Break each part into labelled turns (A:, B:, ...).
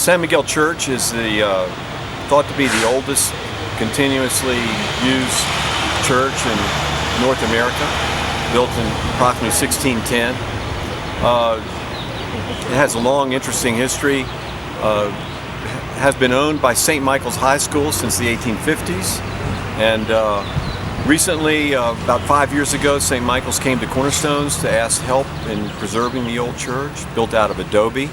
A: San Miguel Church is thought to be the oldest continuously used church in North America, built in approximately 1610. It has a long, interesting history. Has been owned by St. Michael's High School since the 1850s, and recently, about 5 years ago, St. Michael's came to Cornerstones to ask help in preserving the old church, built out of adobe.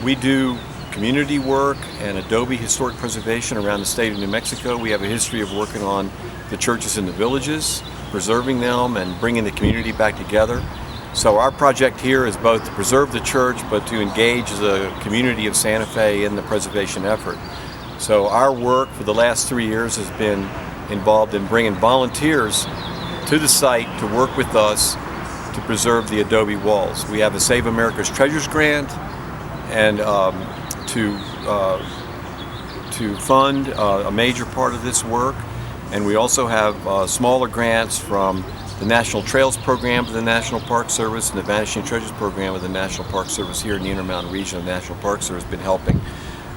A: We do community work and adobe historic preservation around the state of New Mexico. We have a history of working on the churches in the villages, preserving them and bringing the community back together. So our project here is both to preserve the church, but to engage the community of Santa Fe in the preservation effort. So our work for the last 3 years has been involved in bringing volunteers to the site to work with us to preserve the adobe walls. We have a Save America's Treasures grant and to fund a major part of this work, and we also have smaller grants from the National Trails Program of the National Park Service and the Vanishing Treasures Program of the National Park Service here in the Intermountain region of the National Park Service. Been helping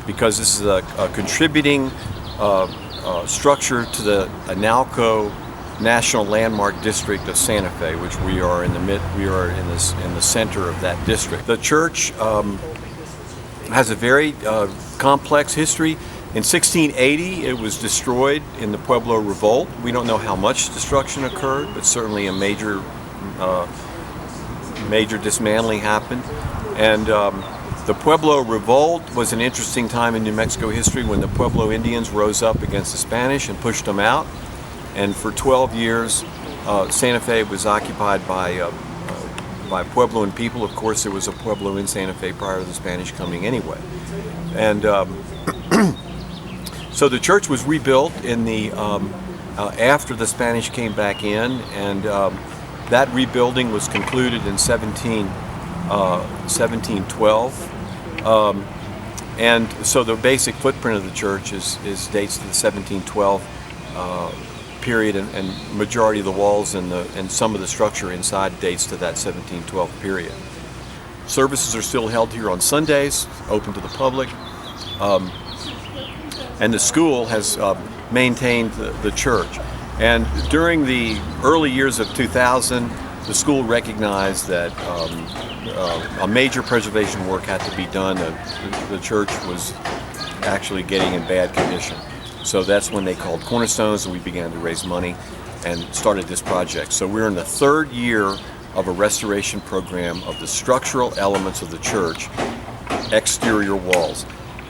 A: because this is a contributing structure to the Analco National Landmark District of Santa Fe, which we are in the center of that district. The church has a very complex history. In 1680, it was destroyed in the Pueblo Revolt. We don't know how much destruction occurred, but certainly a major dismantling happened. And the Pueblo Revolt was an interesting time in New Mexico history when the Pueblo Indians rose up against the Spanish and pushed them out. And for 12 years, Santa Fe was occupied by Puebloan people. Of course, there was a Pueblo in Santa Fe prior to the Spanish coming anyway. And so the church was rebuilt in the after the Spanish came back in, and that rebuilding was concluded in 1712. And so the basic footprint of the church is dates to the 1712 period, and majority of the walls and some of the structure inside dates to that 1712 period. Services are still held here on Sundays, open to the public. And the school has maintained the church. And during the early years of 2000, the school recognized that a major preservation work had to be done. The church was actually getting in bad condition. So that's when they called Cornerstones, and we began to raise money and started this project. So we're in the third year of a restoration program of the structural elements of the church, exterior walls.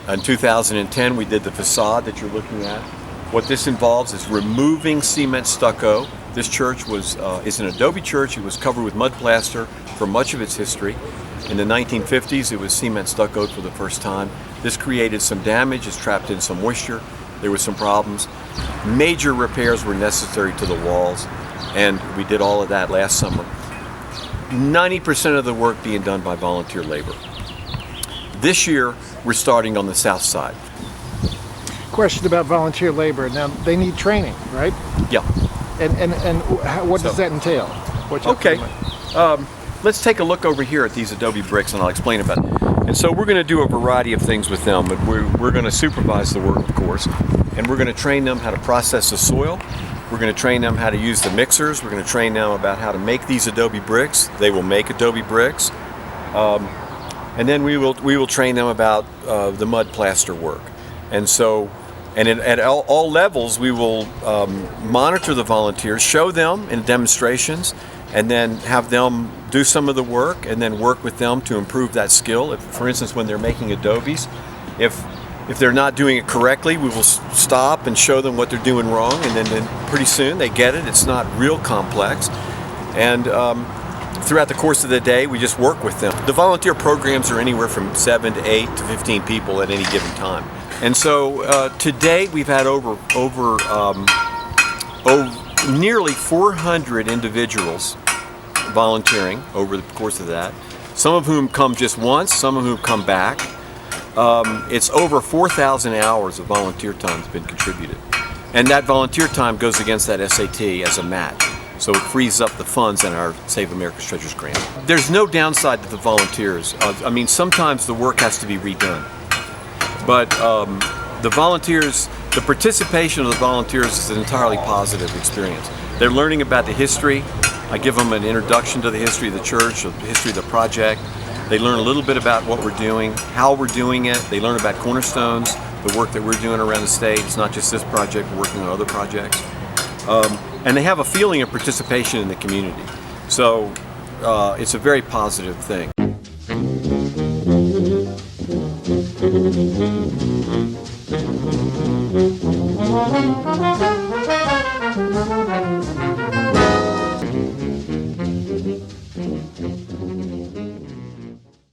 A: In 2010, we did the facade that you're looking at. What this involves is removing cement stucco. This church is an adobe church. It was covered with mud plaster for much of its history. In the 1950s, it was cement stuccoed for the first time. This created some damage. It's trapped in some moisture. There were some problems. Major repairs were necessary to the walls, and we did all of that last summer. 90% of the work being done by volunteer labor. This year, we're starting on the south side.
B: Question about volunteer labor. Now, they need training, right?
A: Yeah.
B: And what does that entail?
A: Okay. Let's take a look over here at these adobe bricks, and I'll explain about it. And so we're going to do a variety of things with them, but we're going to supervise the work, of course, and we're going to train them how to process the soil. We're going to train them how to use the mixers. We're going to train them about how to make these adobe bricks. They will make adobe bricks. And then we will train them about the mud plaster work. And so, at all levels, we will monitor the volunteers, show them in demonstrations, and then have them do some of the work, and then work with them to improve that skill. If, for instance, when they're making adobes, if they're not doing it correctly, we will stop and show them what they're doing wrong, and then pretty soon they get it. It's not real complex. And throughout the course of the day, we just work with them. The volunteer programs are anywhere from 7 to 8 to 15 people at any given time. And so to date, we've had over nearly 400 individuals volunteering over the course of that. Some of whom come just once, some of whom come back. It's over 4,000 hours of volunteer time has been contributed. And that volunteer time goes against that SAT as a match. So it frees up the funds in our Save America's Treasures grant. There's no downside to the volunteers. I mean, sometimes the work has to be redone. But the volunteers, the participation of the volunteers is an entirely positive experience. They're learning about the history. I give them an introduction to the history of the church, the history of the project. They learn a little bit about what we're doing, how we're doing it. They learn about Cornerstones, the work that we're doing around the state. It's not just this project, we're working on other projects. And they have a feeling of participation in the community. So it's a very positive thing.